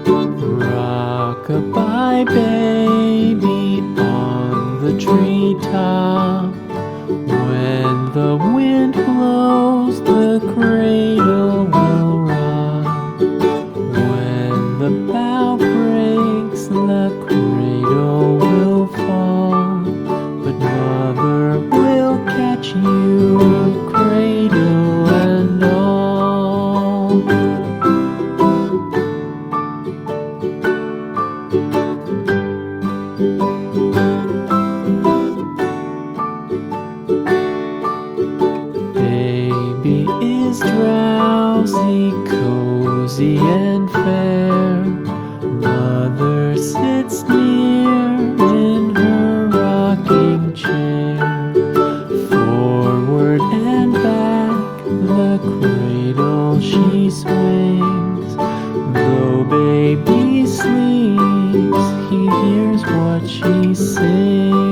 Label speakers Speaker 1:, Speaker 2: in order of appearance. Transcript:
Speaker 1: Rock-a-bye baby on the treetop. When the wind blows, the cradle will rock. When the bough breaks, the cradle will fall. But mother will catch you, cradle and all. Baby is drowsy, cozy and fair. Mother sits near in her rocking chair. Forward and back, the cradle she swings. Though baby sleeps, he hears what she sings.